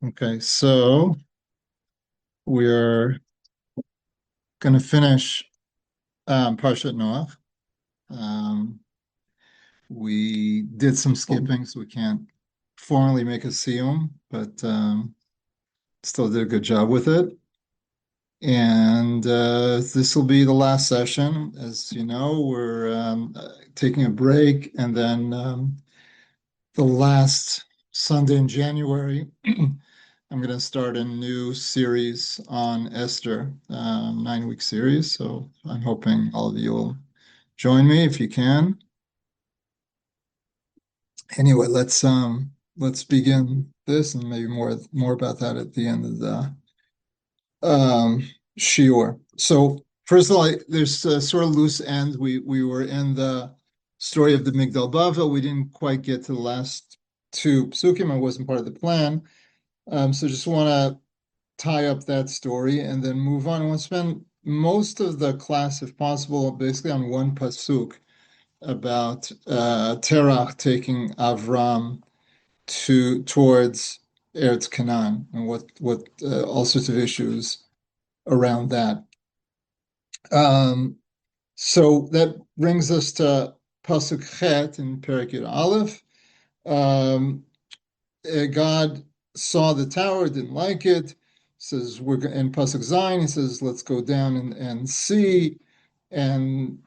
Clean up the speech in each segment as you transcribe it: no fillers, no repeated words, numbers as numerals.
Okay, so we're going to finish Parshat Noach. Um, we did some skipping, so we can't formally make a siyum, but still did a good job with it. And this will be the last session. As you know, we're taking a break, and then the last Sunday in January, I'm going to start a new series on Esther, 9-week series. So I'm hoping all of you will join me if you can. Anyway, let's begin this, and maybe more about that at the end of the shiur. So first of all, there's a sort of loose end. We were in the story of the Migdal Bavel. We didn't quite get to the last two psukim. It wasn't part of the plan. So just want to tie up that story and then move on. I want to spend most of the class, if possible, basically on one pasuk about Terach taking Avram towards Eretz Canaan and what all sorts of issues around that. Um, so that brings us to pasuk Chet in Perek Yud Aleph. Um, God saw the tower, didn't like it. Says we're in Pasuk Zayin. He says, "Let's go down and see." And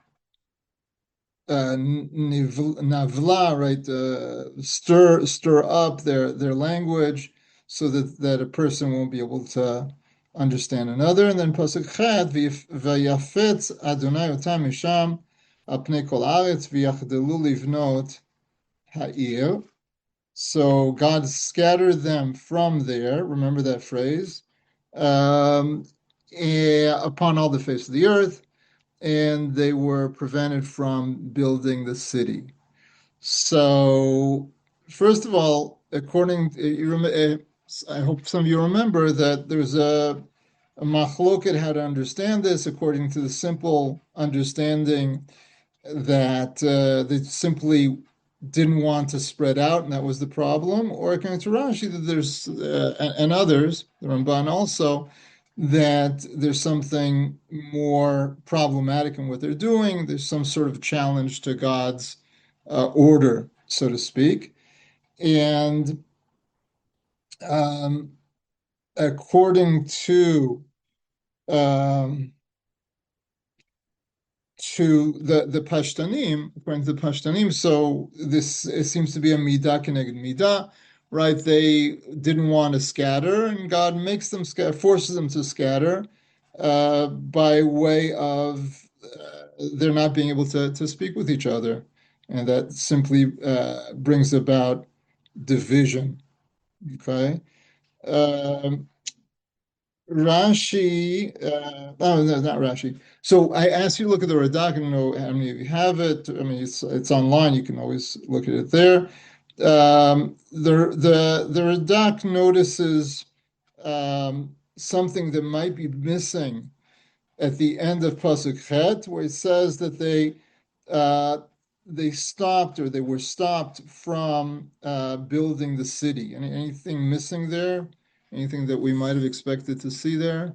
navla, right? Stir up their language so that a person won't be able to understand another. And then Pasuk Chet, v'yafetz Adonai otam misham apnei kol haaretz v'yachdelu livnot ha'ir. So God scattered them from there. Remember that phrase, um, upon all the face of the earth, and they were prevented from building the city. So, first of all, according to, I hope some of you remember that there's a machloket how to understand this. According to the simple understanding that they simply didn't want to spread out, and that was the problem. Or according to Rashi, that there's and others, the Ramban also, that there's something more problematic in what they're doing. There's some sort of challenge to God's order, so to speak. And um, according um, to the Pashtanim, according to the Pashtanim, so this it seems to be a midah keneged midah, right? They didn't want to scatter, and God makes them scatter, forces them to scatter by way of they're not being able to speak with each other, and that simply brings about division. Okay. Um, Rashi, oh, no, not Rashi. So I asked you to look at the Radak. I don't know how many of you have it. I mean, it's online. You can always look at it there. The Radak notices something that might be missing at the end of Pasuk Chet, where it says that they stopped or they were stopped from building the city. Anything missing there? Anything that we might have expected to see there?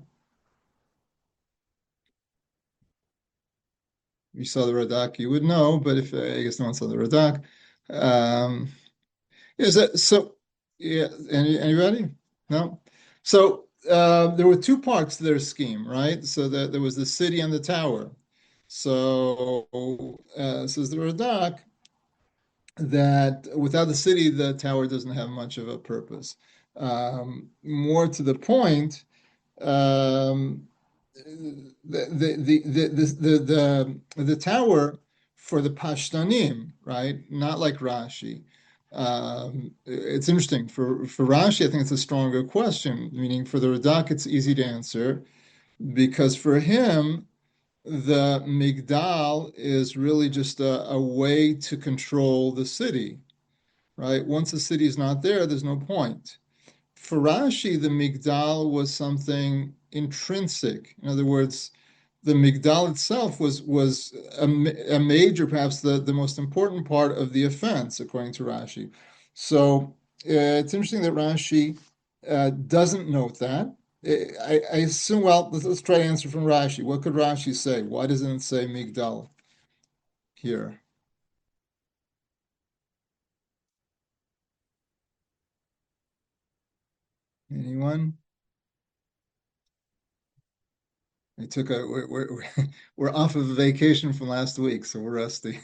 If you saw the Radak, you would know, but if I guess no one saw the Radak. Um, is that so? Yeah, anybody? No? So there were two parts to their scheme, right? So that there was the city and the tower. So says the Radak that without the city, the tower doesn't have much of a purpose. More to the point, um, the tower for the Pashtanim, right? Not like Rashi. It's interesting for Rashi. I think it's a stronger question. Meaning for the Radak, it's easy to answer because for him, the Migdal is really just a way to control the city, right? Once the city is not there, there's no point. For Rashi, the Migdal was something intrinsic. In other words, the Migdal itself was a major, perhaps the most important part of the offense, according to Rashi. So it's interesting that Rashi doesn't note that. I assume, well, let's try to answer from Rashi. What could Rashi say? Why doesn't it say Migdal here? Anyone? I took a we're off of a vacation from last week, so we're rusty.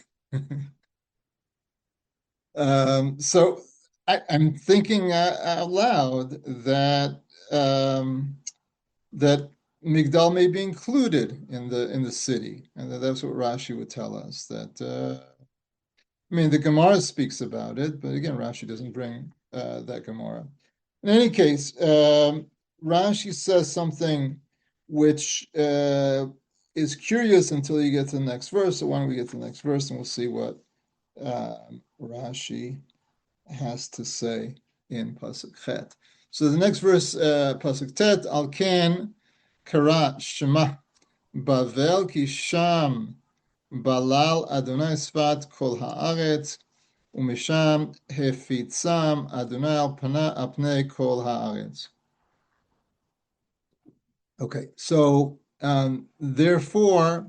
So I'm thinking out loud that that Migdal may be included in the city, and that's what Rashi would tell us. That I mean, the Gemara speaks about it, but again, Rashi doesn't bring that Gemara. In any case, Rashi says something which is curious until you get to the next verse. So why don't we get to the next verse and we'll see what Rashi has to say in Pasuk Chet. So the next verse, Pasuk Tet, Al Ken Kara Shema Bavel Ki Sham Balal Adonai Sfat Kol Haaretz Umisham Hefitzam Adonai Al Pnei Kol Haaretz. Okay, so therefore,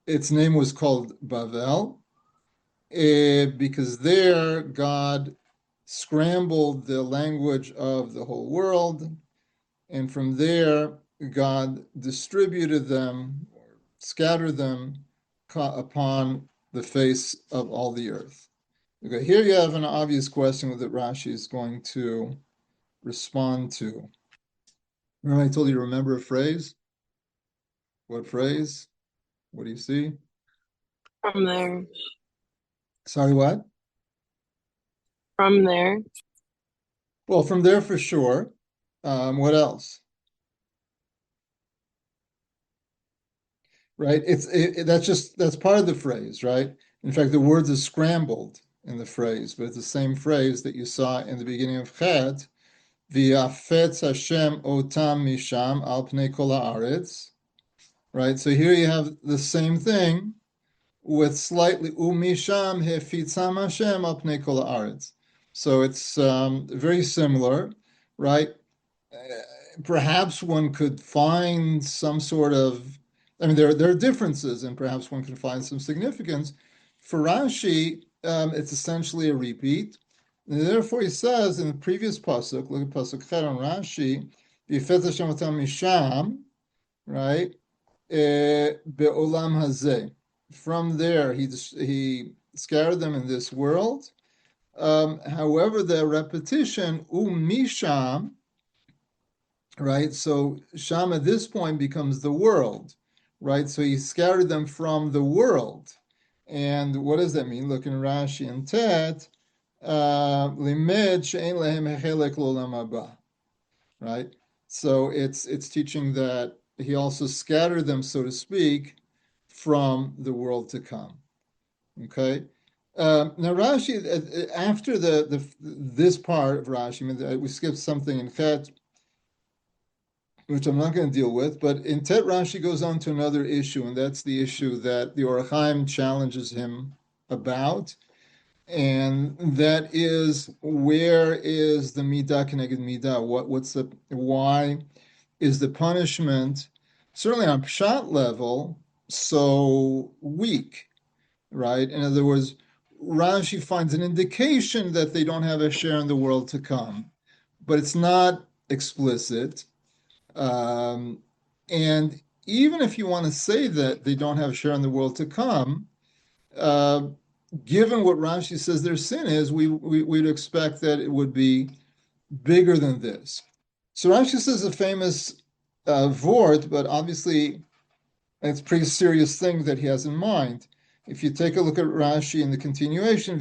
its name was called Bavel because there God scrambled the language of the whole world, and from there God distributed them or scattered them upon the face of all the earth. Okay, here you have an obvious question that Rashi is going to respond to. Remember, I told you to remember a phrase? What phrase? What do you see? From there. Sorry, what? From there. Well, from there for sure. What else? Right? That's part of the phrase, right? In fact, the words are scrambled in the phrase, but it's the same phrase that you saw in the beginning of Chet. V'yafetz Hashem otam misham al pnei kol haaretz. Right? So here you have the same thing with slightly umisham hefitzam Hashem al pnei kol haaretz. So it's very similar, right? Perhaps one could find some sort of, I mean, there are differences, and perhaps one can find some significance. For Rashi, it's essentially a repeat. And therefore, he says in the previous pasuk, look at pasuk Chet on Rashi, "V'yifetz Hashem otam misham," right? Be'olam hazeh. From there, he scattered them in this world. However, the repetition umisham, right? So Sham at this point becomes the world, right? So he scattered them from the world. And what does that mean? Look in Rashi and Tet, limed she'en lehem chelek l'olam haba, right? So it's teaching that he also scattered them, so to speak, from the world to come. Okay. Now Rashi, after this part of Rashi, I mean, we skipped something in Chet, which I'm not going to deal with, but in Tet Rashi goes on to another issue, and that's the issue that the Orach Chaim challenges him about, and that is, where is the midah keneged midah? Why is the punishment, certainly on pshat level, so weak, right? In other words, Rashi finds an indication that they don't have a share in the world to come, but it's not explicit. And even if you want to say that they don't have a share in the world to come, given what Rashi says their sin is, we'd expect that it would be bigger than this. So Rashi says a famous vort, but obviously it's a pretty serious thing that he has in mind. If you take a look at Rashi in the continuation,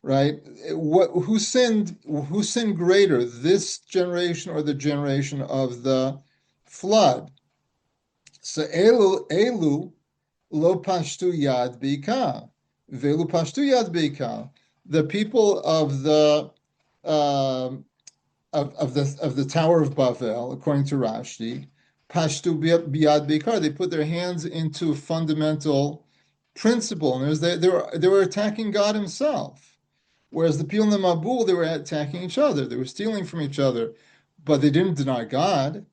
right? Who sinned greater, this generation or the generation of the flood? So elu lo pashtu yad bika, velu pashtu yad bika. The people of the of the Tower of Babel, according to Rashi, pashtu biyad bikar. They put their hands into fundamental principle, and they were attacking God Himself. Whereas the people in the Mabul, they were attacking each other. They were stealing from each other, but they didn't deny God.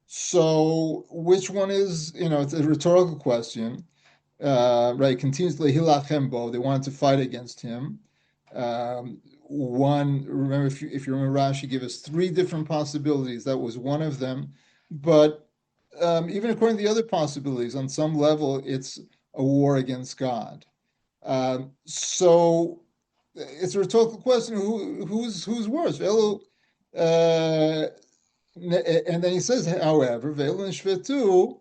So which one is, it's a rhetorical question, right? Continuously hilachembo. They wanted to fight against him. Remember, if you remember, Rashi gave us three different possibilities. That was one of them. But even according to the other possibilities, on some level, it's a war against God. So it's a rhetorical question: who's worse? Uh, and then he says, however, Ve'elu nishvetu,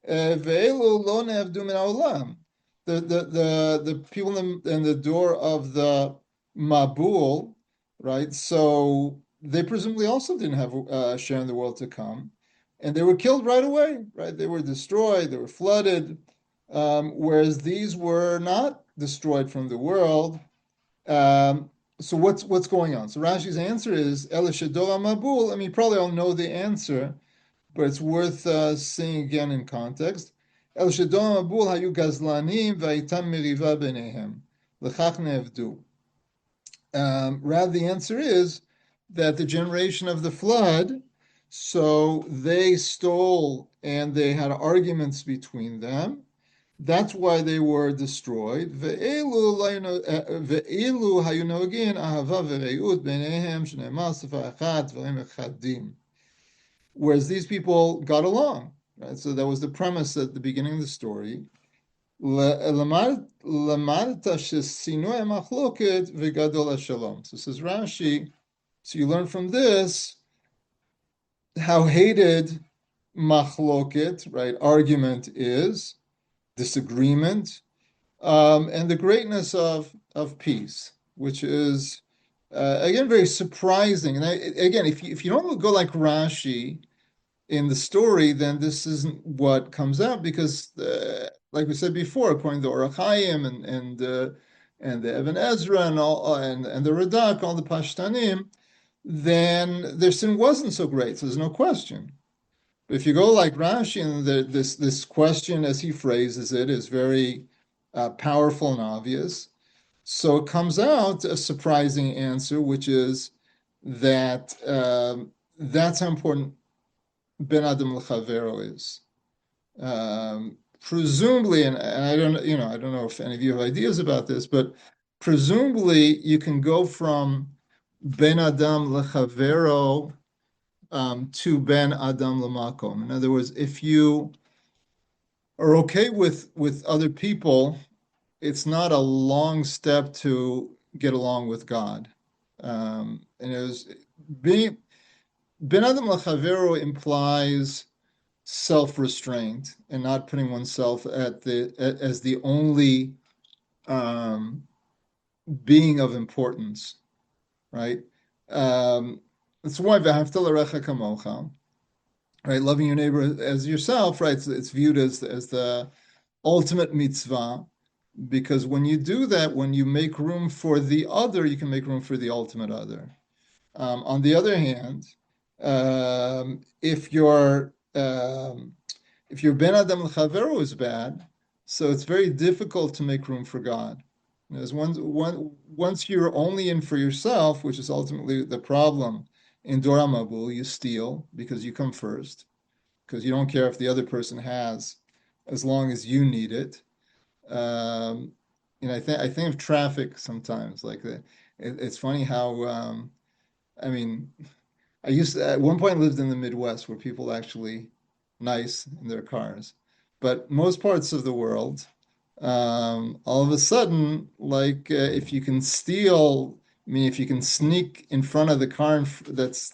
ve'elu lo ne'avdu min ha'olam. The people in the door of the Mabul, right? So they presumably also didn't have a share in the world to come, and they were killed right away, right? They were destroyed, they were flooded, whereas these were not destroyed from the world. Um, so what's going on? So Rashi's answer is El Shador Mabul. I mean, you probably all know the answer, but it's worth seeing again in context. El Shador Mabul hayu gazlanim vaitam meriva benehem lechach ne'evdu. Rather, the answer is that the generation of the flood, so they stole and they had arguments between them. That's why they were destroyed. Ve'elu hayu nogin ahava ve'reut b'neihem shneimar sefer echad dvarim echadim. Whereas these people got along, right? So that was the premise at the beginning of the story. Lamarta shesinui machloket ve'gadol hashalom. So says Rashi. So you learn from this how hated machloket, right? Argument is disagreement, and the greatness of peace, which is again very surprising. And again, if you don't go like Rashi in the story, then this isn't what comes out because, like we said before, according to Orach Chaim and the Even Ezra and all and the Radak, all the Pashtanim, then their sin wasn't so great. So there's no question. But if you go like Rashi, and this question, as he phrases it, is very powerful and obvious. So it comes out a surprising answer, which is that that's how important Ben Adam L'Chavero is. Presumably, and I don't know if any of you have ideas about this, but presumably you can go from Ben Adam L'Chavero to Ben Adam Lamakom. In other words, if you are okay with other people, it's not a long step to get along with God. And it was being Ben Adam Lachavero implies self-restraint and not putting oneself as the only being of importance, right? That's why v'ahavta l'recha kamocha, right? Loving your neighbor as yourself, right? It's viewed as the ultimate mitzvah, because when you do that, when you make room for the other, you can make room for the ultimate other. On the other hand, if your ben adam l'chavero is bad, so it's very difficult to make room for God. Because once you're only in for yourself, which is ultimately the problem in Dora Mabul, you steal because you come first, because you don't care if the other person has, as long as you need it. I think of traffic sometimes like that. It's funny how I mean, I used to, at one point lived in the Midwest where people actually nice in their cars, but most parts of the world, all of a sudden, like if you can steal, I mean, if you can sneak in front of the car that's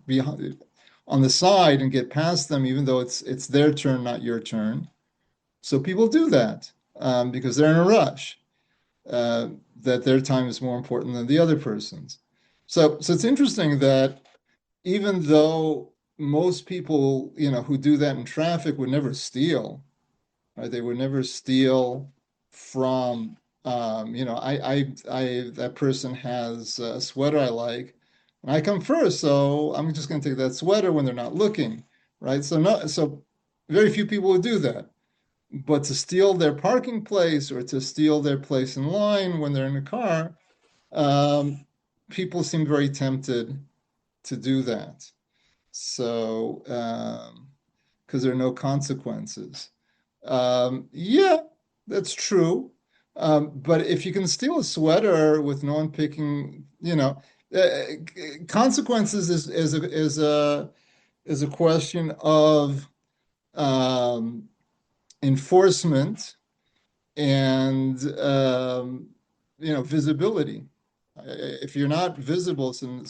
behind on the side and get past them, even though it's their turn, not your turn. So people do that because they're in a rush. Uh, that their time is more important than the other person's. So it's interesting that even though most people, who do that in traffic would never steal, right? They would never steal from, that person has a sweater I like, and I come first, so I'm just going to take that sweater when they're not looking, right? So very few people would do that. But to steal their parking place or to steal their place in line when they're in a car, um, people seem very tempted to do that. So, because there are no consequences. Yeah, that's true. But if you can steal a sweater with no one picking, uh, consequences is a question of enforcement and visibility. If you're not visible, so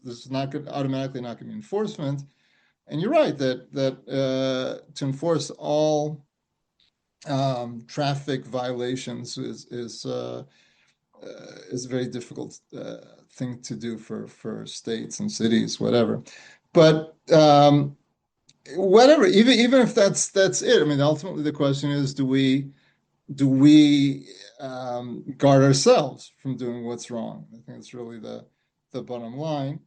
there's not automatically not going to be enforcement. And you're right that to enforce all traffic violations is a very difficult thing to do for states and cities, whatever. But whatever, even if that's it. I mean, ultimately the question is, do we guard ourselves from doing what's wrong? I think it's really the bottom line.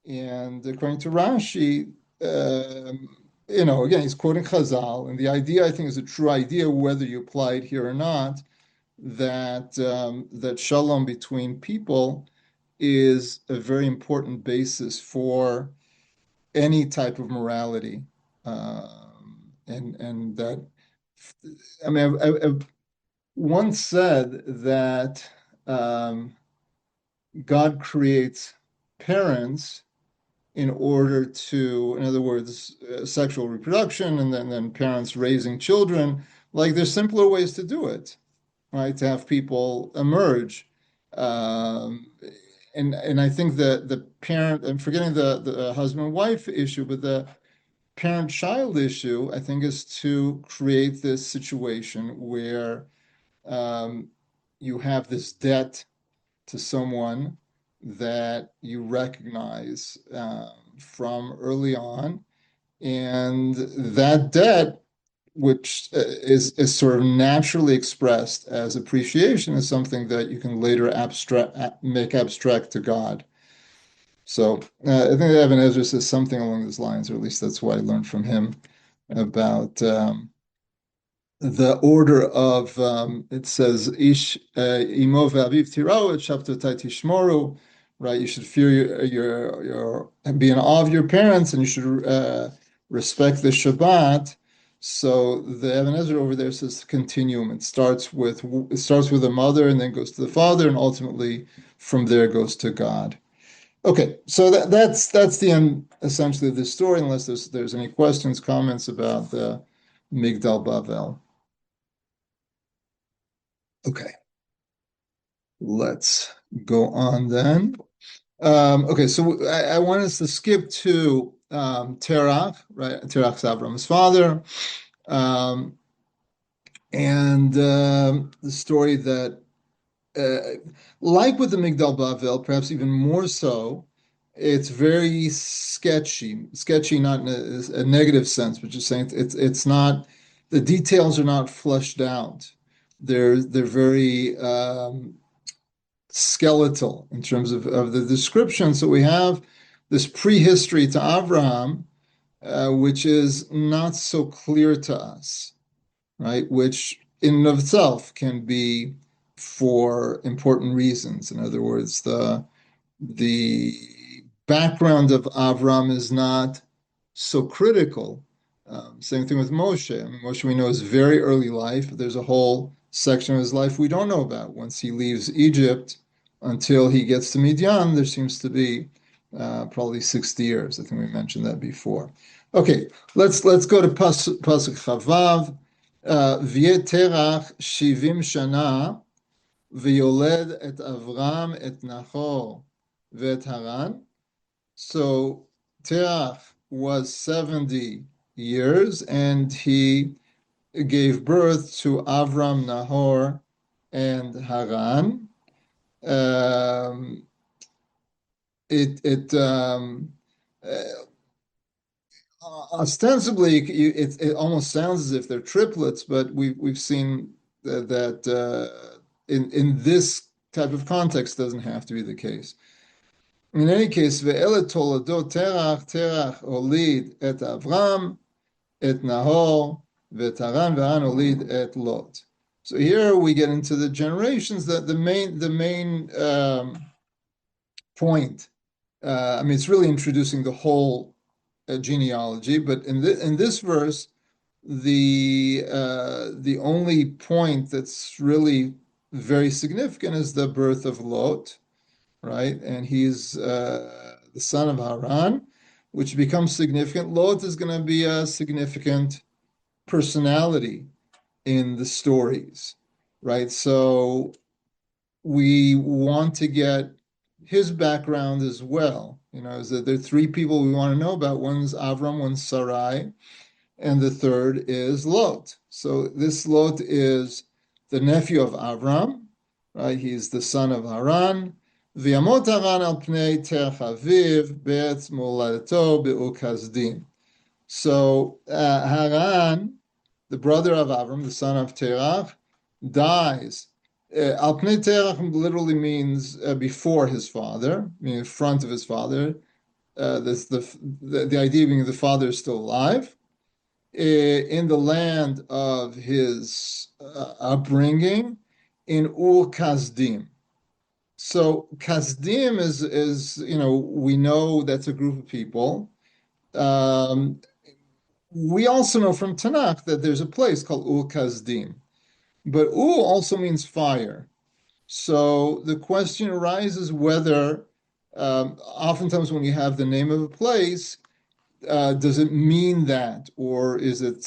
And according to Rashi, again, he's quoting Chazal, and the idea I think is a true idea, whether you apply it here or not, that shalom between people is a very important basis for any type of morality, and that I mean, I've once said that God creates parents in order to, in other words, sexual reproduction, and then parents raising children. Like there's simpler ways to do it, right? To have people emerge. Um, and I think that the parent, I'm forgetting the husband-wife issue, but the parent-child issue, I think, is to create this situation where um, you have this debt to someone that you recognize from early on, and that debt, which is sort of naturally expressed as appreciation, is something that you can later make abstract to God. So I think that Evan Ezra says something along those lines, or at least that's what I learned from him about the order of it says ish imo ve'aviv tirau et shabtotai tishmoru, right? You should fear your be in awe of your parents, and you should respect the Shabbat. So the Evan Ezra over there says continuum. It starts with the mother and then goes to the father, and ultimately from there goes to God. Okay, so that's the end essentially of this story, unless there's any questions, comments about the Migdal Bavel. Okay, let's go on then. Okay, so I want us to skip to Terach, right? Terach's Avram's father, um, and the story that, like with the Migdal Bavel, perhaps even more so, it's very sketchy. Sketchy, not in a negative sense, but just saying it's not. The details are not fleshed out. They're very skeletal in terms of the description. So we have this prehistory to Abraham, which is not so clear to us, right? Which in and of itself can be for important reasons. In other words, the background of Avram is not so critical. Same thing with Moshe. I mean, Moshe, we know his very early life. There's a whole section of his life we don't know about. Once he leaves Egypt until he gets to Midian, there seems to be probably 60 years. I think we mentioned that before. Okay, let's go to Pasuk Chavav. V'yeh Terach shivim shana v'yoled et Avram et Nahor v'et Haran. So Terach was 70 years, and he gave birth to Avram, Nahor, and Haran. Um, it ostensibly it almost sounds as if they're triplets, but we've seen that in this type of context doesn't have to be the case. In any case, ve'ele toledot Terach, Terach holid et Avram, et Nahor, v'taran v'Haran olid et Lot. So here we get into the generations. That the main point. I mean, it's really introducing the whole genealogy, but in this verse, the only point that's really very significant is the birth of Lot, right? And he's the son of Haran, which becomes significant. Lot is going to be a significant personality in the stories, right? So we want to get his background as well. Is that there are three people we want to know about. One's Avram, one's Sarai, and the third is Lot. So this Lot is the nephew of Avram, right? He's the son of Haran. V'yamot Haran al pnei terach aviv be'etz moladato be'ukazdim. So Haran, the brother of Avram, the son of Terach, dies. Al pnei terach literally means before his father, meaning in front of his father. This the idea being the father is still alive in the land of his upbringing in Ur Kasdim. So Kasdim is we know that's a group of people. Um, we also know from Tanakh that there's a place called Ur Kasdim, but Ur also means fire. So the question arises whether oftentimes when you have the name of a place, does it mean that, or is it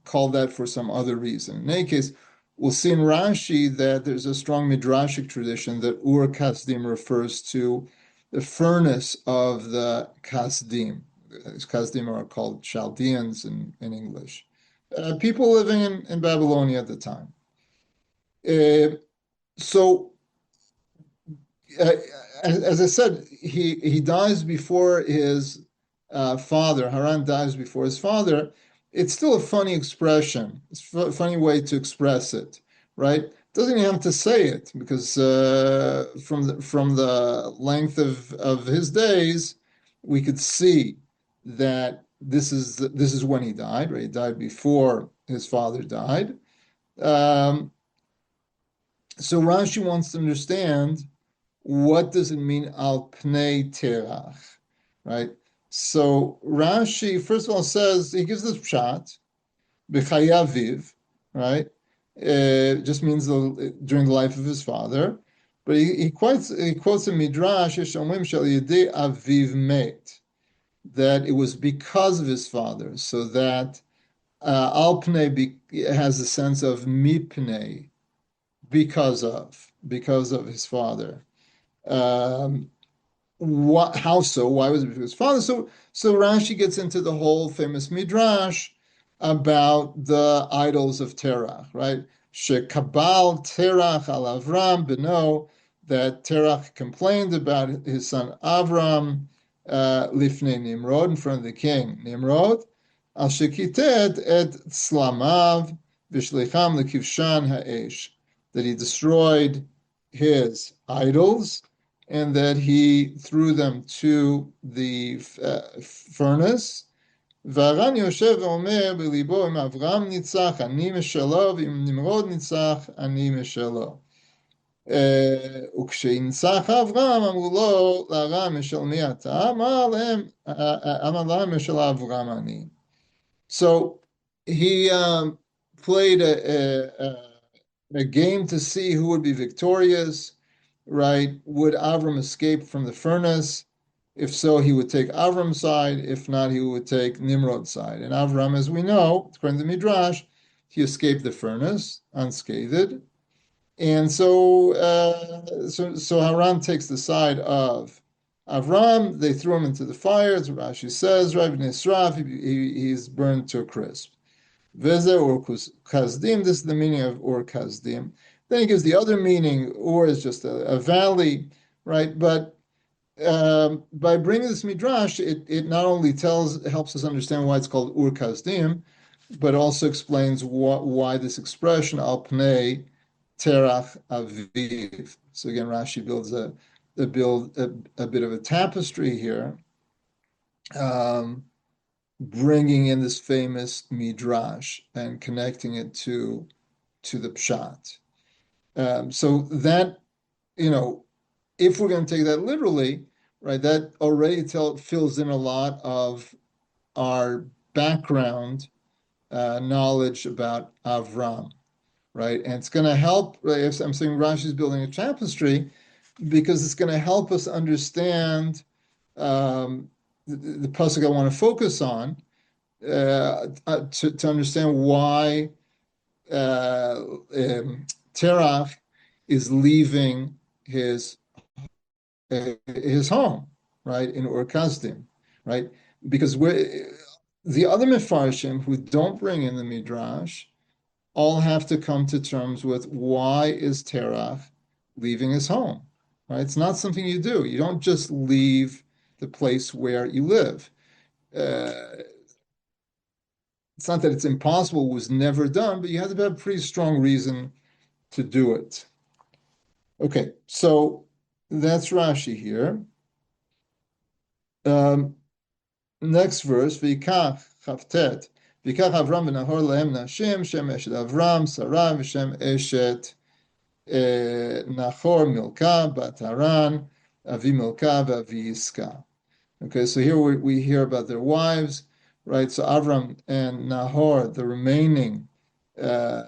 called that for some other reason? In any case, we'll see in Rashi that there's a strong midrashic tradition that Ur Kasdim refers to the furnace of the Kasdim. Kasdim are called Chaldeans in English. People living in Babylonia at the time. So uh, as I said, he dies before his father. Haran dies before his father. It's still a funny expression. It's a funny way to express it, right? Doesn't even have to say it because from the length of his days, we could see that this is when he died. Right? He died before his father died. Um, so Rashi wants to understand, what does it mean al pnei terach, right? So Rashi, first of all, says, he gives this pshat, b'chayaviv, right? It just means during the life of his father. But he quotes a midrash, Shomim shel yedei aviv met, that it was because of his father, so that al pnei has a sense of mipnei, because of his father. Um, how so? Why was it because of his father? So Rashi gets into the whole famous midrash about the idols of Terach, right? Shekabal Terach al Avram beno, that Terach complained about his son Avram lifnei Nimrod, in front of the king Nimrod, al shekitet et slamav v'shlicham lekivshan ha'esh, that he destroyed his idols and that he threw them to the furnace. והר"ן יושב ואומר בליבו, אם אברהם ניצח, אני משלו, ואם נמרוד ניצח, אני משלו. וכשינצח אברהם, אמרו לו, להר"ן משל מי אתה? אמר להם משל אברהם אני. So he played a game to see who would be victorious, right? Would Avram escape from the furnace? If so, he would take Avram's side. If not, he would take Nimrod's side. And Avram, as we know, according to the Midrash, he escaped the furnace unscathed. And so Haran takes the side of Avram. They threw him into the fire, as Rashi says, right? He's burned to a crisp. Veze or Kazdim, this is the meaning of Or Kazdim. Then he gives the other meaning, Or is just a valley, right? But by bringing this midrash, it not only helps us understand why it's called Ur Kasdim, but also explains why this expression al pnei terach aviv. So again, Rashi builds a bit of a tapestry here, bringing in this famous midrash and connecting it to the pshat. So that, you know, if we're going to take that literally, right, that already fills in a lot of our background knowledge about Avram, right? And it's going to help, right, if I'm saying Rashi's building a tapestry, because it's going to help us understand the pasuk I want to focus on, to understand why Terach is leaving his home, right, in Ur Kasdim, right? Because the other Mefarshim who don't bring in the Midrash all have to come to terms with why is Terach leaving his home, right? It's not something you do. You don't just leave the place where you live. Uh, it's not that it's impossible, it was never done, but you have to have a pretty strong reason to do it. Okay, so that's Rashi here. Um, Next verse, V'ikach Chavtet, V'ikach Avram v'Nahor lehem Nashim, Shem Eshet Avram, Sarai, v'Shem Eshet Nahor Milka, Bat Haran, Avi Milka, v'Avi Yiska. Okay, so here we hear about their wives, right? So Avram and Nahor, the remaining uh,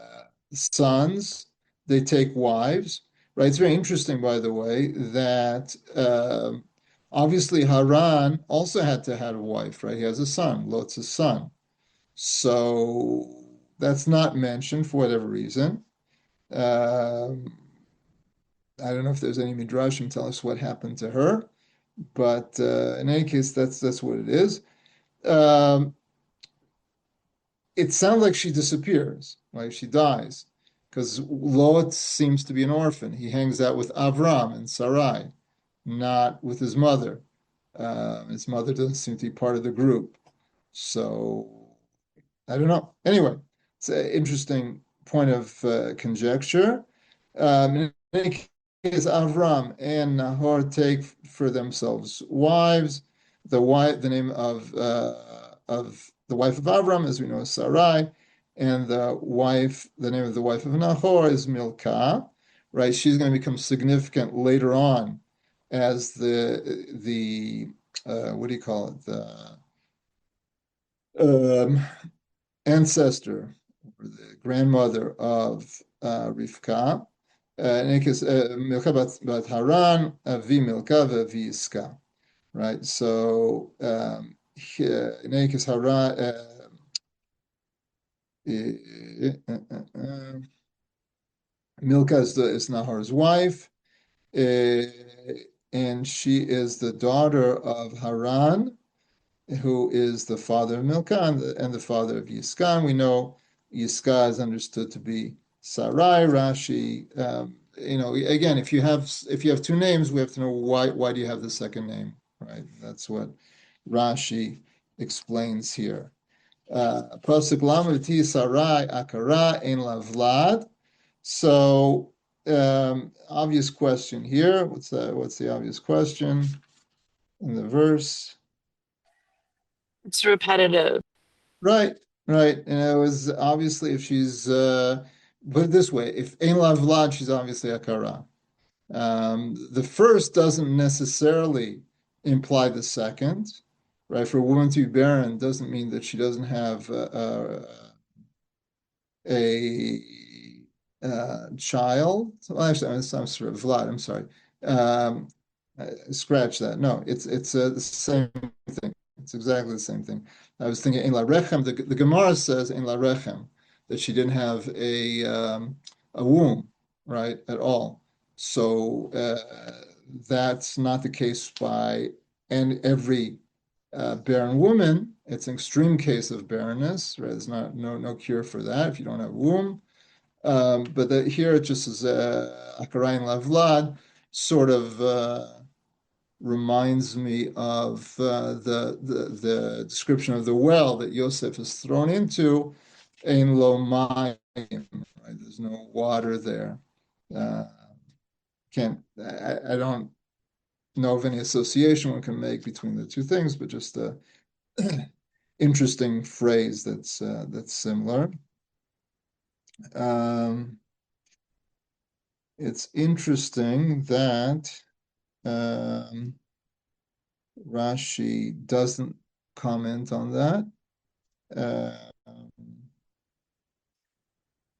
sons, they take wives, right? It's very interesting, by the way, that obviously Haran also had to have a wife, right? He has a son, Lot's son. So that's not mentioned for whatever reason. Um, I don't know if there's any midrashim tell us what happened to her, but in any case, that's what it is. Um, it sounds like she disappears, like she dies, because Lot seems to be an orphan. He hangs out with Avram and Sarai, not with his mother. His mother doesn't seem to be part of the group. So I don't know. Anyway, it's an interesting point of conjecture. In any case, Avram and Nahor take for themselves wives. The name of the wife of Avram, as we know, is Sarai, and the name of the wife of Nahor is Milcah. Right? She's going to become significant later on as the what do you call it? Um, ancestor, or the grandmother of Rivka. In any case, Milka bat Haran, Avi Milka, Avi Iska. Right. So in any case, Haran. Milka is Nahor's wife, uh, and she is the daughter of Haran, who is the father of Milcah and the father of Yiskan. We know Yiskan is understood to be Sarai, Rashi. Again, if you have two names, we have to know why do you have the second name, right? That's what Rashi explains here. Pasuk Lamed Sarai Akara Ein Lavlad. So obvious question here. What's the obvious question in the verse? It's repetitive. Right, right. And it was obviously if she's put it this way, if Ein La Vlad, she's obviously Akara. The first doesn't necessarily imply the second, right? For a woman to be barren doesn't mean that she doesn't have a child. Well, actually, I'm sorry, Vlad. I'm sorry. Um, Scratch that. No, it's the same thing. It's exactly the same thing. I was thinking in La Rechem. The Gemara says in La Rechem that she didn't have a womb, right, at all. So that's not the case by and every barren woman. It's an extreme case of barrenness, right? There's no cure for that if you don't have a womb. But here it just is Akarain Lavlad sort of reminds me of the description of the well that Yosef is thrown into, Ein lo mayim, right? There's no water there. Uh, I don't know of any association one can make between the two things, but just interesting phrase that's similar. Um, it's interesting that um, Rashi doesn't comment on that. Um,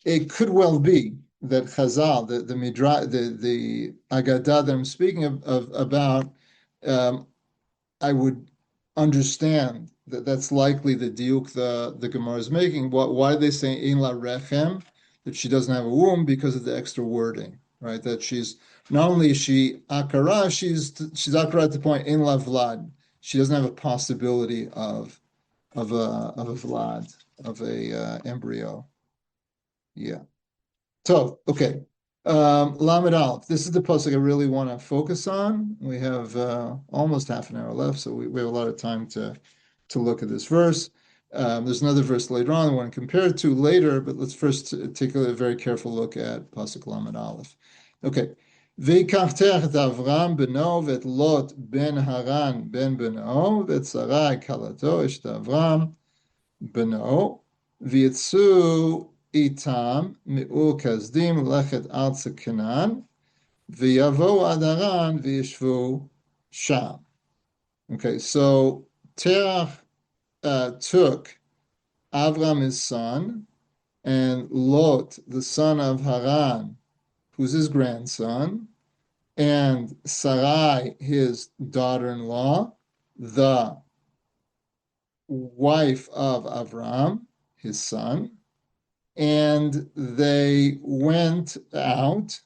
it could well be that Chazal, the Midrash, the Agadah that I'm speaking about, um, I would understand that that's likely the diuk the Gemara is making. Why do they say in la rechem, that she doesn't have a womb? Because of the extra wording, right? That she's not only is she akara, she's akara at the point in la vlad. She doesn't have a possibility of a vlad, of a embryo. Yeah. So, okay. Lamed Aleph. This is the pasuk I really want to focus on. We have almost half an hour left, so we have a lot of time to look at this verse. There's another verse later on I want to compare it to later, but let's first take a very careful look at pasuk Lamed Aleph. Okay. V'ikachtech et Avram beno v'et Lot ben Haran ben beno v'et Sarai kalato eshet Avram beno v'yitzu itam mi'ur kasdim lechet arza Canaan v'yavo ad Haran v'yishvu sham. Okay, so Terach took Avram his son and Lot the son of Haran, who's his grandson, and Sarai his daughter-in-law, the wife of Avram, his son, and they went out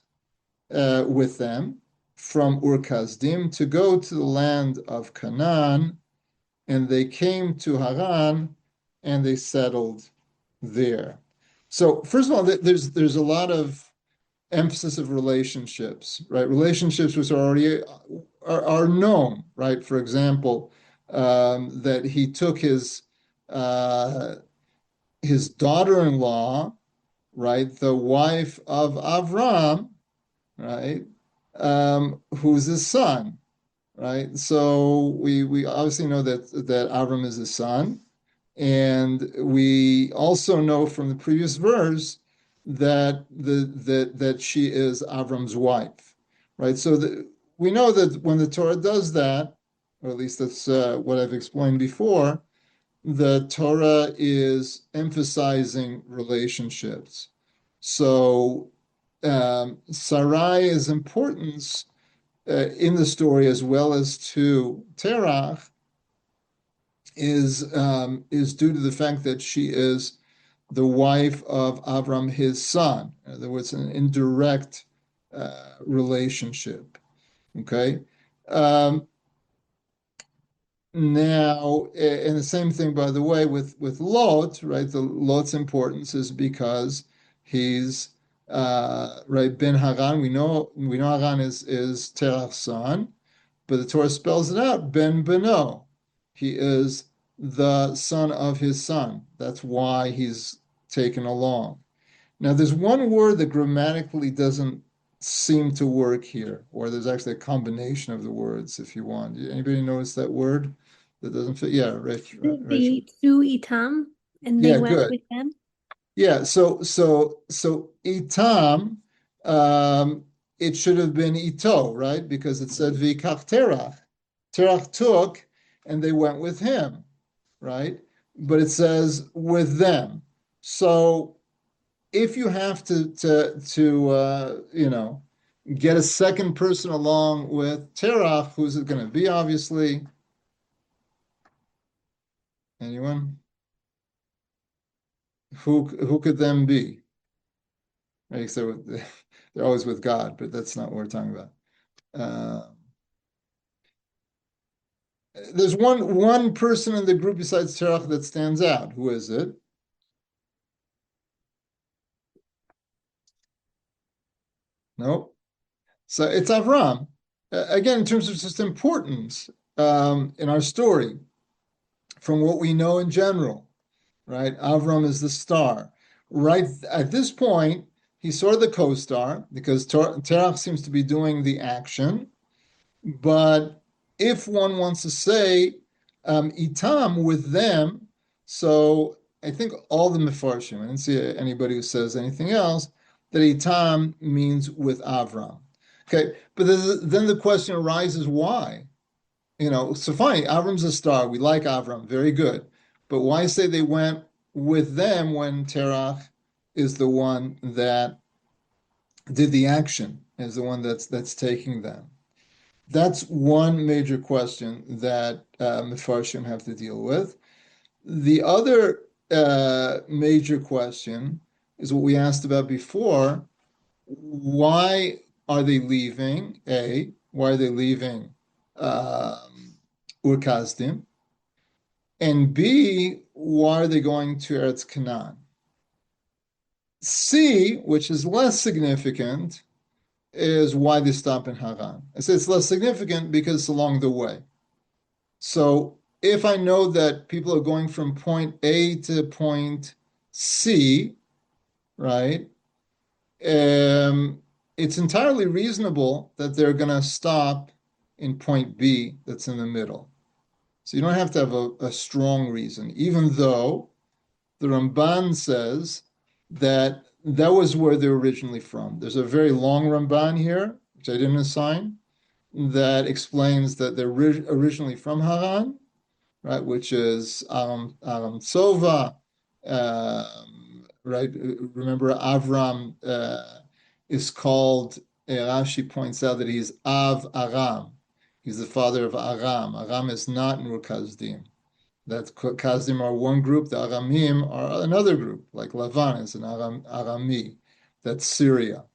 with them from Ur Kasdim to go to the land of Canaan, and they came to Haran and they settled there. So first of all, there's a lot of emphasis of relationships, right? Relationships which are already are known, right? For example, that he took his daughter-in-law, right, the wife of Avram, right, who's his son, right? So we obviously know that Avram is his son, and we also know from the previous verse that she is Avram's wife, right? So we know that when the Torah does that, or at least that's what I've explained before, the Torah is emphasizing relationships. So Sarai's importance in the story, as well as to Terach, is due to the fact that she is the wife of Avram, his son. In other words, an indirect relationship. Okay. Now, and the same thing, by the way, with Lot, right? The Lot's importance is because he's right Ben Haran. We know Haran is Terach's son, but the Torah spells it out. Ben Beno, he is the son of his son. That's why he's taken along. Now, there's one word that grammatically doesn't seem to work here, or there's actually a combination of the words, if you want. Anybody notice that word that doesn't fit? Yeah, Rachel. The two itam, and they Yeah, went good. with them. Yeah, so itam, um, it should have been ito, right? Because it said vikach terach. Terach took, and they went with him, right? But it says with them. So if you have to get a second person along with Terach, who's it going to be? Obviously, anyone? Who could them be? Right, so they're always with God, but that's not what we're talking about. Uh, there's one person in the group besides Terach that stands out. Who is it? No. So it's Avram. Again, in terms of just importance in our story, from what we know in general, right? Avram is the star. Right at this point, he's sort of the co-star because Terach seems to be doing the action. But if one wants to say itam with them, So I think all the Mefarshim, I didn't see anybody who says anything else, that Itam means with Avram. Okay, but then the question arises, why? So fine, Avram's a star. We like Avram, very good. But why say they went with them when Terach is the one that did the action, is the one that's taking them? That's one major question that Mefarshim have to deal with. The other major question is what we asked about before. Why are they leaving? Why are they leaving Ur Kasdim? And B, why are they going to Eretz Canaan? C, which is less significant, is why they stop in Haran. I say it's less significant because it's along the way. So if I know that people are going from point A to point C, right, it's entirely reasonable that they're going to stop in point B that's in the middle. So you don't have to have a strong reason, even though the Ramban says that that was where they're originally from. There's a very long Ramban here, which I didn't assign, that explains that they're originally from Haran, right, which is Aram Sova, right? Remember, Avram is called, Rashi points out that he's Av Aram. He's the father of Aram. Aram is not Nur Kasdim. That Kasdim are one group, the Aramim are another group, like Lavan is an Arami. That's Syria.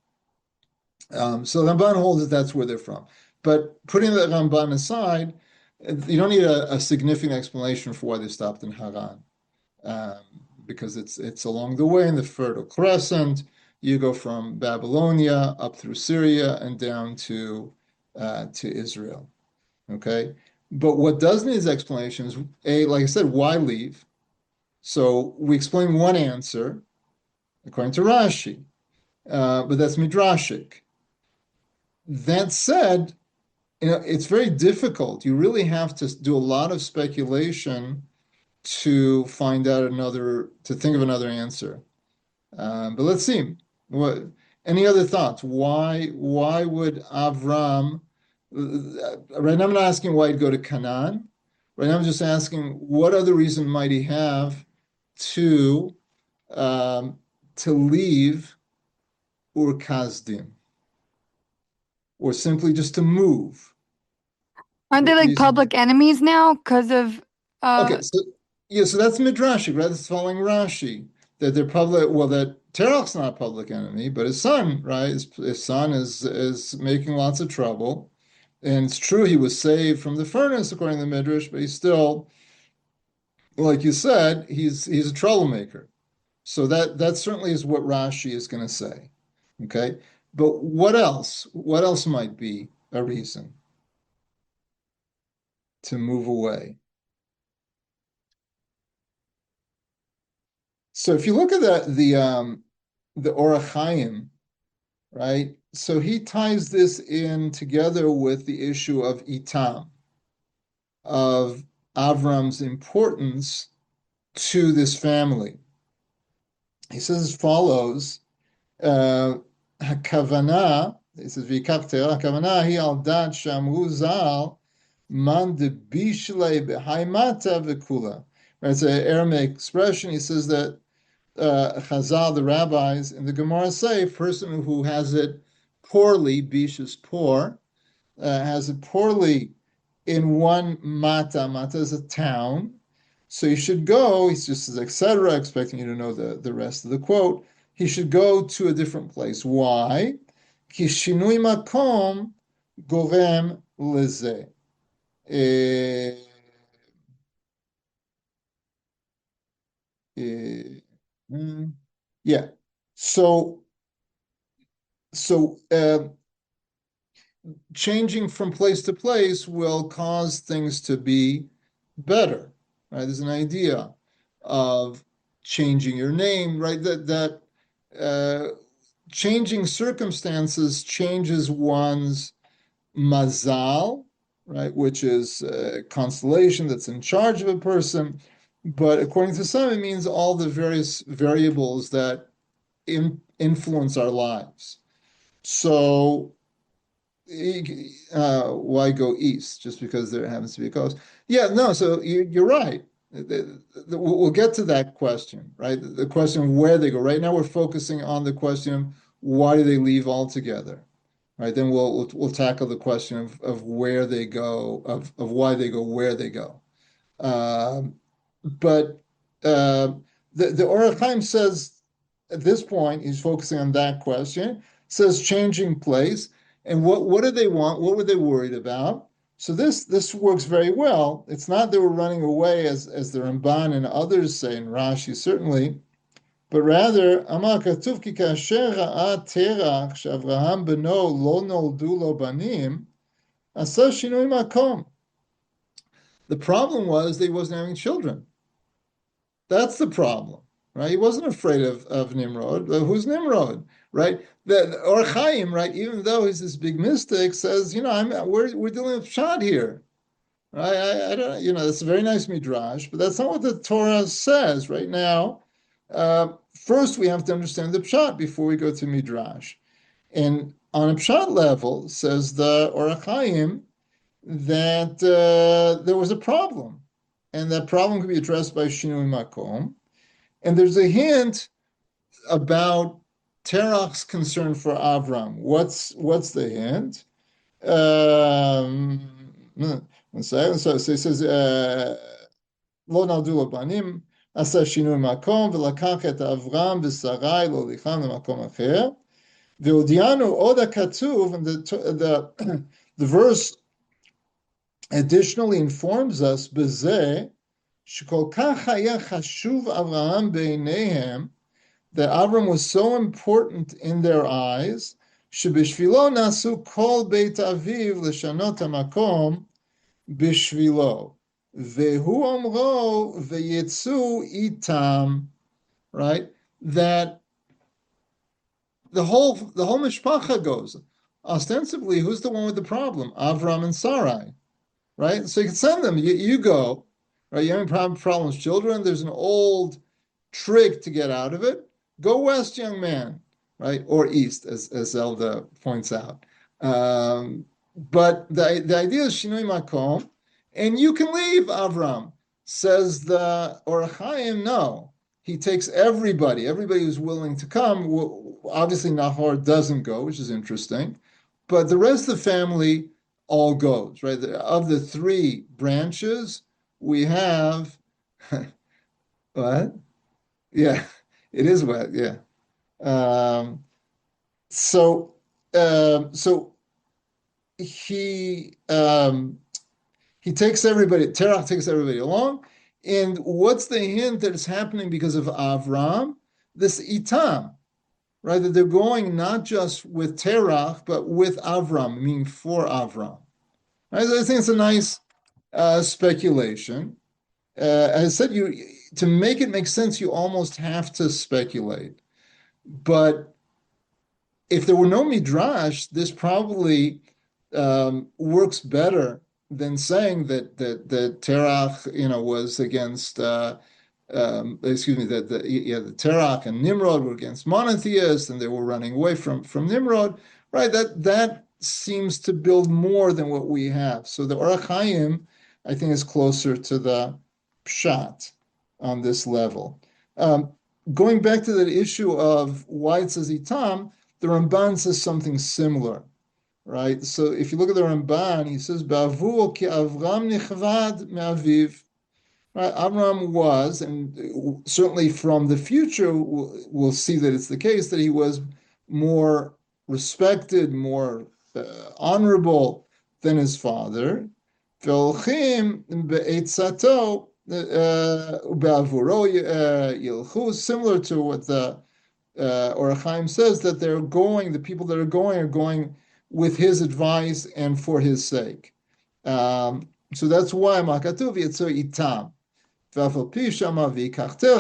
So Ramban holds that that's where they're from. But putting the Ramban aside, you don't need a significant explanation for why they stopped in Haran, because it's along the way in the Fertile Crescent. You go from Babylonia up through Syria and down to Israel. Okay, but what does need explanation is like I said, why leave? So we explain one answer according to Rashi, but that's midrashic. That said, it's very difficult. You really have to do a lot of speculation to find out to think of another answer. But let's see. Any other thoughts? Why would Avram? Right now, I'm not asking why he'd go to Canaan. Right now, I'm just asking what other reason might he have to leave Ur Kasdim, or simply just to move. Aren't they like public enemies now because of Okay, so that's midrashic, right? That's following Rashi. That they're public, well, that Terach's not a public enemy, but his son, right? His son is making lots of trouble. And it's true he was saved from the furnace, according to the Midrash, but he's still, like you said, he's a troublemaker. So that certainly is what Rashi is going to say. Okay, but what else? What else might be a reason to move away? So if you look at the Orach Chaim, right? So he ties this in together with the issue of Itam, of Avram's importance to this family. He says as follows, Hakavana, he says, V'ikach terach, Hakavana hi al dat shamru zal, man de bishle b'haimata v'kula. Right, it's an Aramaic expression. He says that Chazal, the rabbis in the Gemara say, a person who has it poorly, bish is poor, has it poorly in one mata. Mata is a town. So you should go, he just says, etc., expecting you to know the rest of the quote. He should go to a different place. Why? Ki shinui makom gorem leze. Yeah. So changing from place to place will cause things to be better, right? There's an idea of changing your name, right? That changing circumstances changes one's mazal, right? Which is a constellation that's in charge of a person. but according to some, it means all the various variables that influence our lives. So why go east just because there happens to be a coast? Yeah, no, so you're right. We'll get to that question, right? The question of where they go. Right now, we're focusing on the question of why do they leave altogether, right? Then we'll tackle the question of where they go, of why they go, where they go. Um, but the Orach Chaim says at this point, he's focusing on that question, says changing place. And what do they want? What were they worried about? So this works very well. It's not they were running away as the Ramban and others say in Rashi, certainly, but rather, Amar Katuv ki kasher ra'a terach she'Avraham beno lo noldu lo banim, asa shinui makom. The problem was they wasn't having children. That's the problem, right? He wasn't afraid of Nimrod. Who's Nimrod, right? The Or Chaim, right? Even though he's this big mystic, says, we're dealing with Pshat here, right? I don't, it's a very nice midrash, but that's not what the Torah says right now. First, we have to understand the Pshat before we go to midrash, and on a Pshat level, says the Or Chaim, that there was a problem, and that problem could be addressed by Shinui Makom. And there's a hint about Terach's concern for Avram. What's the hint? One second. So he says, "Lo naldu lo banim, asa shinui makom, v'lakach et Avram v'Sarai lo licham lemakom acher, v'odianu od hakatuv." And the verse additionally informs us, "Bezeh shekol kach haya chashuv Avraham beineihem," that Avram was so important in their eyes, שבשבילו nasu kol beit aviv לשנות המקום בשבילו, והוא אומרו ויצאו איתם, right? That the whole mishpacha goes. Ostensibly, who's the one with the problem? Avram and Sarai, right? So you can send them. You go, right? You're having problems, children. There's an old trick to get out of it. Go west, young man, right? Or east, as Zelda points out. But the idea is Shinui Makom, and you can leave, Avram. Says the Or Chaim, no. He takes everybody who's willing to come. Obviously, Nahor doesn't go, which is interesting. But the rest of the family all goes, right? Of the three branches, we have, what? Yeah. It is wet, yeah. So he takes everybody. Terach takes everybody along, and what's the hint that it's happening because of Avram? This itam, right? That they're going not just with Terach, but with Avram, meaning for Avram. Right? So I think it's a nice speculation. As I said, to make it make sense, you almost have to speculate. But if there were no midrash, this probably works better than saying that Terach, was against. Excuse me, that the Terach and Nimrod were against monotheists, and they were running away from Nimrod. Right? That seems to build more than what we have. So the Orach Chaim, I think, is closer to the Pshat on this level. Going back to that issue of why it says Itam, the Ramban says something similar, right? So if you look at the Ramban, he says, Ba'avur ki Avram nichvad me'aviv. Right? Avram was, and certainly from the future, we'll see that it's the case, that he was more respected, more honorable than his father. Ve'olchim be'etzato similar to what the Orach Chaim says, that the people that are going with his advice and for his sake. So that's why Makatuv Yetzo Itam.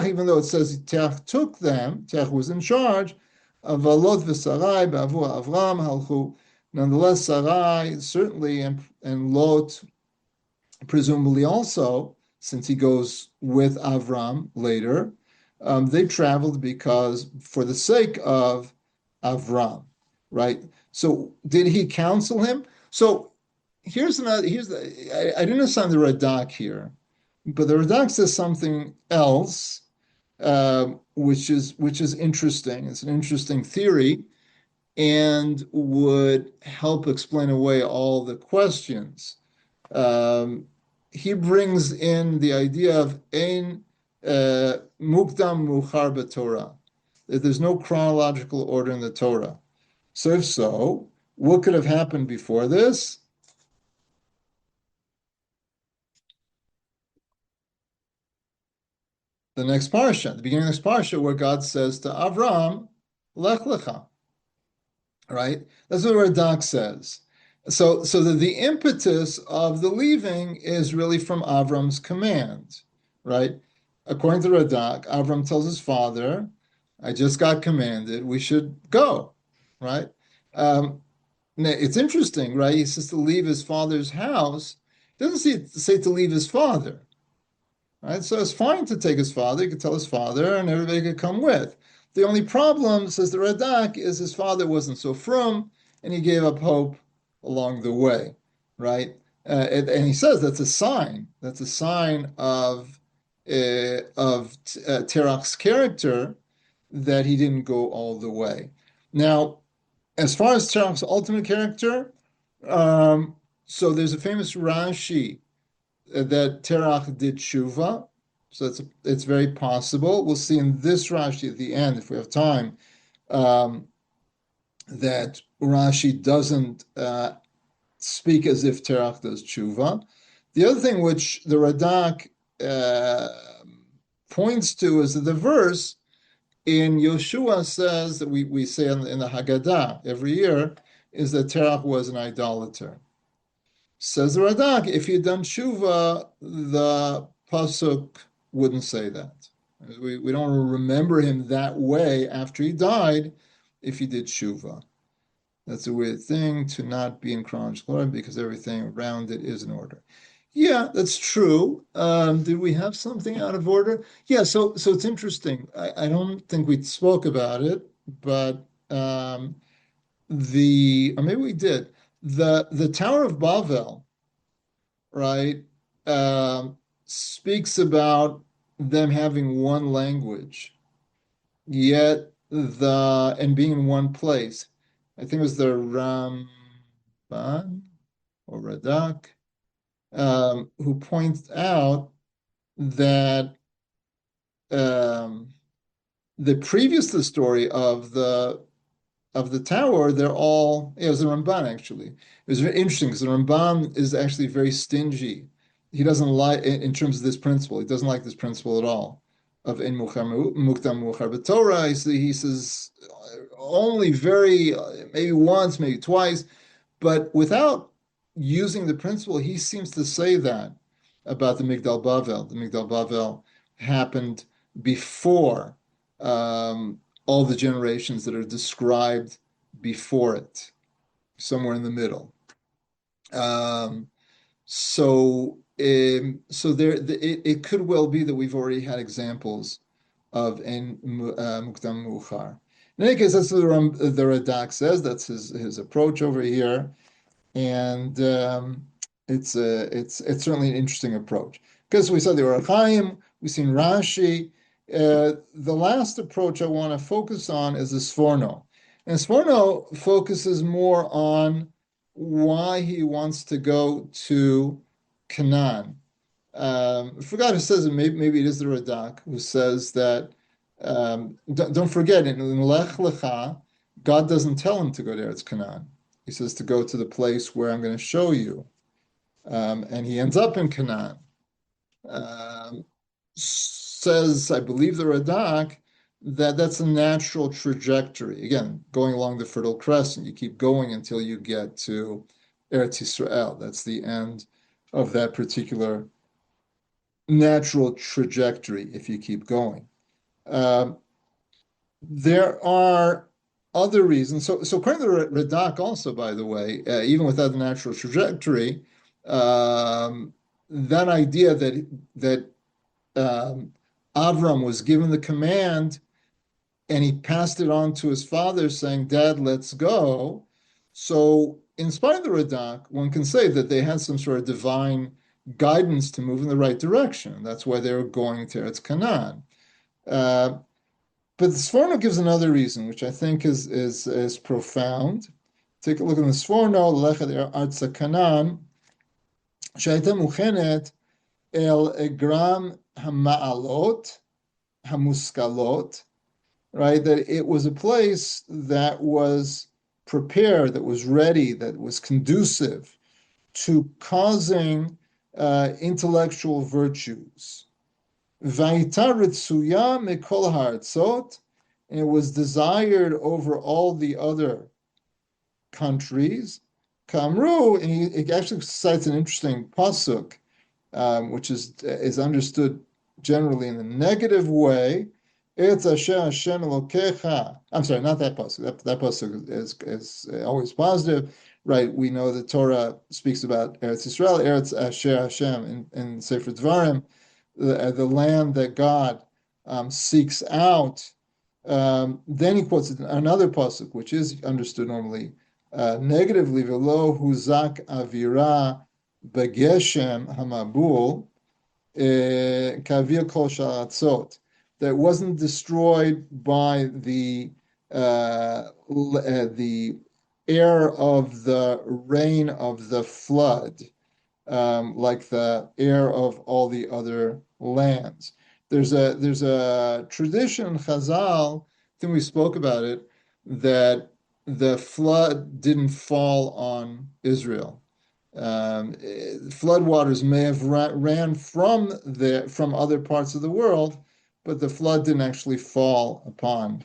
Even though it says Terach took them, Terach was in charge, Avalot v'Sarai b'avu Avram halchu. Nonetheless, Sarai certainly and Lot presumably also. since he goes with Avram later. They traveled because for the sake of Avram, right? So did he counsel him? So here's another. I didn't assign the Radak here, but the Radak says something else, which is interesting. It's an interesting theory and would help explain away all the questions. Um, he brings in the idea of ein mukdam muchar b'Torah, that there's no chronological order in the Torah. So if so, what could have happened before this? The next parsha, the beginning of this parsha, where God says to Avram, Lech Lecha, right? That's what Radak says. So the impetus of the leaving is really from Avram's command, right? According to Radak, Avram tells his father, I just got commanded, we should go, right? Now, it's interesting, right? He says to leave his father's house. He doesn't say to leave his father. Right? So it's fine to take his father. He could tell his father, and everybody could come with. The only problem, says the Radak, is his father wasn't so frum, and he gave up hope along the way, right? And he says that's a sign. That's a sign of Terach's character that he didn't go all the way. Now, as far as Terach's ultimate character, so there's a famous Rashi that Terach did tshuva, so it's very possible. We'll see in this Rashi at the end, if we have time, that Rashi doesn't speak as if Terach does tshuva. The other thing which the Radak points to is that the verse in Yoshua says that we say in the Haggadah every year is that Terach was an idolater. Says the Radak, if he'd done tshuva, the pasuk wouldn't say that. We don't remember him that way after he died if he did tshuva. That's a weird thing to not be in chronological order because everything around it is in order. Yeah, that's true. Did we have something out of order? Yeah, so it's interesting. I don't think we spoke about it, but or maybe we did. The Tower of Babel, right, speaks about them having one language, yet and being in one place. I think it was the Ramban or Radak who points out that the previous to the story of the tower, it was the Ramban actually. It was very interesting because the Ramban is actually very stingy. He doesn't like, in terms of this principle, he doesn't like this principle at all of in mukdam muchar b'Torah. He says only maybe once, maybe twice, but without using the principle, he seems to say that about the Migdal Bavel. The Migdal Bavel happened before all the generations that are described before it, somewhere in the middle. It could well be that we've already had examples of en mukdam muchar. In any case, that's what the Radak says. That's his approach over here, and it's certainly an interesting approach because we saw the Orach Chaim, we've seen Rashi. The last approach I want to focus on is the Sforno. And Sforno focuses more on why he wants to go to Canaan. I forgot who says it. Maybe it is the Radak who says that. Don't forget, in Lech Lecha, God doesn't tell him to go to Eretz Canaan. He says to go to the place where I'm going to show you. And he ends up in Canaan. Says, I believe the Radak, that's a natural trajectory. Again, going along the Fertile Crescent, you keep going until you get to Eretz Yisrael. That's the end of that particular natural trajectory if you keep going. There are other reasons. So according to the Radak also, by the way, even without the natural trajectory, that idea that Avram was given the command and he passed it on to his father, saying, "Dad, let's go." So, in spite of the Radak, one can say that they had some sort of divine guidance to move in the right direction. That's why they were going to Eretz Canaan. But the Sforno gives another reason, which I think is profound. Take a look in the Sforno, Lechet Artza Canaan, שהייתה מוכנת אל אגרם המעלות המושכלות, right? That it was a place that was prepared, that was ready, that was conducive to causing intellectual virtues. Vayita ritzuya mikol ha'artzot, and it was desired over all the other countries. Kamru, and he actually cites an interesting pasuk, which is understood generally in the negative way. It's Asher Hashem Elokecha. I'm sorry, not that pasuk. That pasuk is always positive, right? We know the Torah speaks about Eretz Yisrael, Eretz Asher Hashem in Sefer Dvarim, the land that God seeks out. Then he quotes another pasuk, which is understood normally negatively. Velo huzak avira begeshem hamabul kavir kol sharatzot. That wasn't destroyed by the air of the rain of the flood, like the air of all the other lands. There's a tradition in Chazal, I think we spoke about it, that the flood didn't fall on Israel. Floodwaters may have ran from other parts of the world, but the flood didn't actually fall upon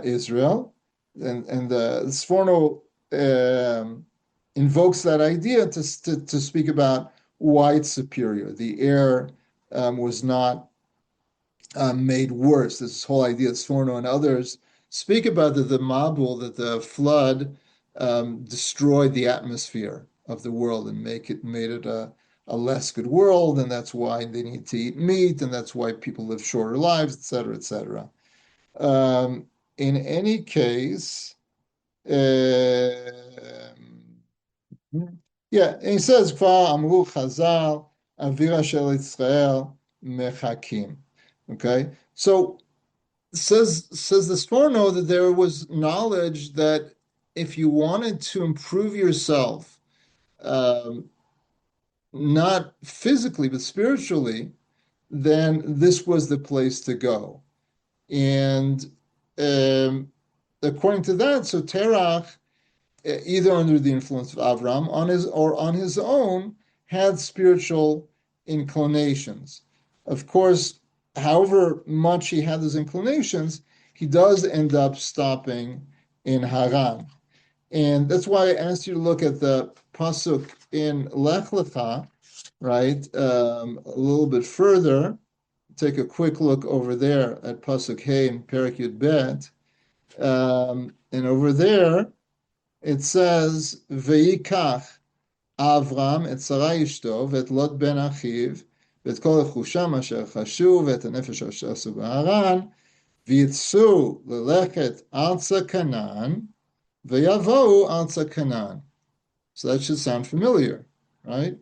Israel. And the Sforno invokes that idea to speak about why it's superior. The air was not made worse. This whole idea that Sforno and others speak about the Mabul, that the flood destroyed the atmosphere of the world and made it a less good world, and that's why they need to eat meat, and that's why people live shorter lives, etc., etc. In any case, yeah, and he says, "Kvar amru Chazal, avira shel Yisrael mechakim." Okay, so says the Sforno that there was knowledge that if you wanted to improve yourself, not physically but spiritually, then this was the place to go. And according to that, so Terach, either under the influence of Avram on his own, had spiritual inclinations. Of course, however much he had those inclinations, he does end up stopping in Haran. And that's why I asked you to look at the pasuk in Lech Lecha, right? A little bit further. Take a quick look over there at pasuk Hey in Perek Yud Bet. And over there, it says, Ve'ikach Avram et Sarai ishto ve'et Lot ben achiv ve'et kol echushem asher chashu ve'et hanefesh asher asu b'haran v'yitzu lelechet artza Canaan ve'yavou artza Canaan. So that should sound familiar, right?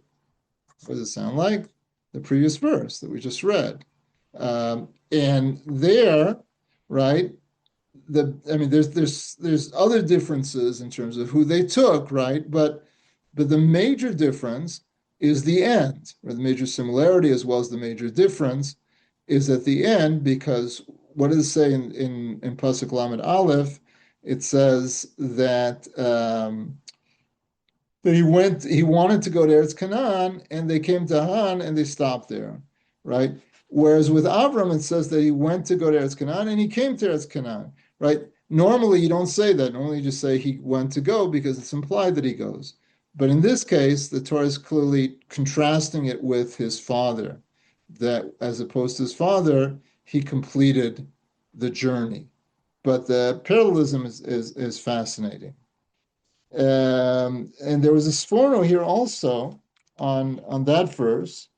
What does it sound like? The previous verse that we just read. And there, right, there's other differences in terms of who they took, right? But the major difference is the end, or the major similarity as well as the major difference is at the end, because what does it say in Pasuk Lamed Aleph? It says that he wanted to go to Eretz Canaan, and they came to Han and they stopped there, right? Whereas with Avram, it says that he went to go to Eretz Canaan and he came to Eretz Canaan, right? Normally, you don't say that. Normally, you just say he went to go because it's implied that he goes. But in this case, the Torah is clearly contrasting it with his father, that as opposed to his father, he completed the journey. But the parallelism is fascinating. And there was a Sforno here also on that verse,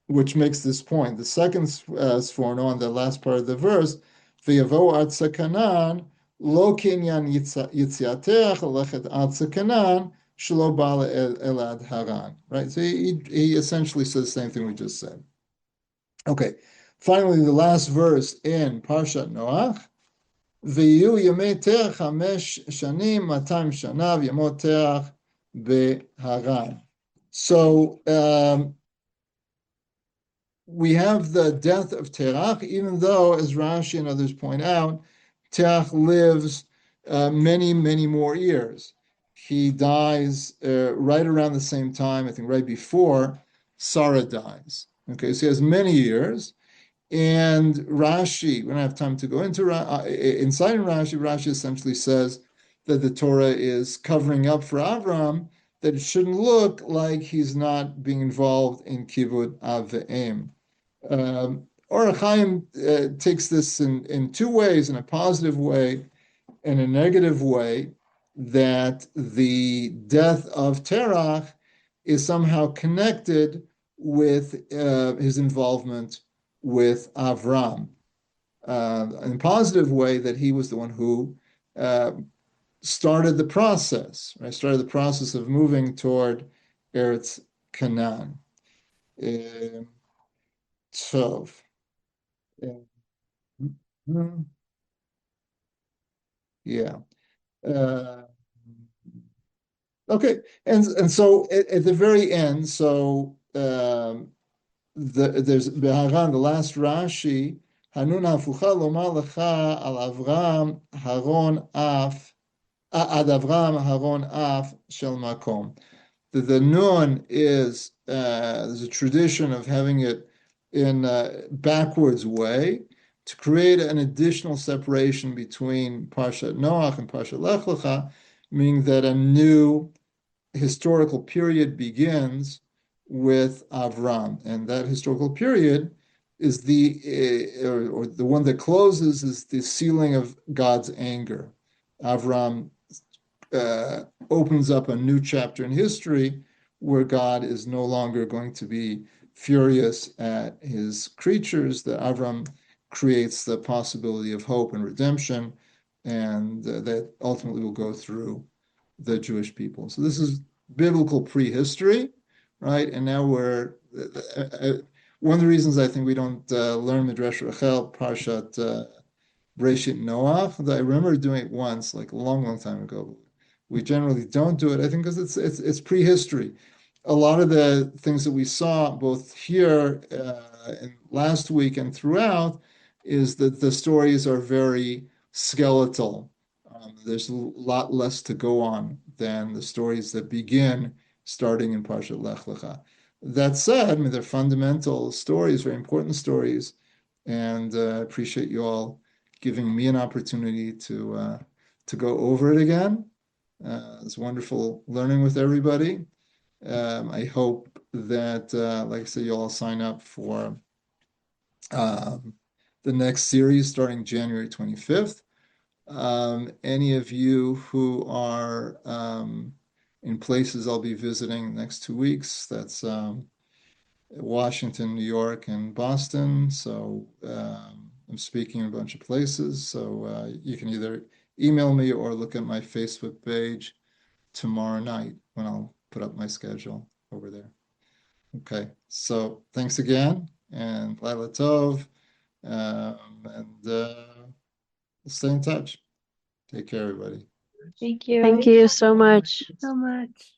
which makes this point. The second sforno on the last part of the verse, v'yavo ad sekanan lo kinyan yitziateach lechet ad sekanan shelo bala elad haran. Right. So he essentially says the same thing we just said. Okay. Finally, the last verse in Parshat Noach. ויהיו ימי תרח 5 שנים, 200 שנה, וימות תרח בהרן. So we have the death of Terach, even though, as Rashi and others point out, Terach lives many, many more years. He dies right around the same time, I think right before Sarah dies. Okay, so he has many years. And Rashi, we don't have time to go into inside Rashi. Rashi essentially says that the Torah is covering up for Avram, that it shouldn't look like he's not being involved in Kivud Av Ve'em. Or Chaim takes this in two ways, in a positive way and a negative way, that the death of Terach is somehow connected with his involvement with Avram. In a positive way, that he was the one who started the process, right? Started the process of moving toward Eretz Canaan. Tov. Yeah. Okay, and so at the very end, so there's Beharan, the last Rashi, Hanun hafucha lomar lecha al Avram Haron af ad Avram Haron af shel makom. The nun is there's a tradition of having it in a backwards way to create an additional separation between Parshat Noach and Parshat Lech Lecha, meaning that a new historical period begins with Avram, and that historical period is or the one that closes is the sealing of God's anger. Avram opens up a new chapter in history where God is no longer going to be furious at his creatures, that Avram creates the possibility of hope and redemption, and that ultimately will go through the Jewish people. So this is biblical prehistory, right? And now we're one of the reasons I think we don't learn Midrash Rachel Parshat Bereshit Noach. I remember doing it once, like a long, long time ago. We generally don't do it, I think, because it's prehistory. A lot of the things that we saw both here and last week and throughout is that the stories are very skeletal. There's a lot less to go on than the stories that begin starting in Parshat Lech Lecha. That said, I mean, they're fundamental stories, very important stories, and I appreciate you all giving me an opportunity to go over it again. It's wonderful learning with everybody. I hope that, like I said, you all sign up for the next series starting January 25th. Any of you who are in places I'll be visiting the next 2 weeks, that's Washington, New York, and Boston. So I'm speaking in a bunch of places. So you can either email me or look at my Facebook page tomorrow night when I'll put up my schedule over there. Okay, so thanks again, and Laila Tov, and stay in touch. Take care, everybody. Thank you. Thank you so much. So much.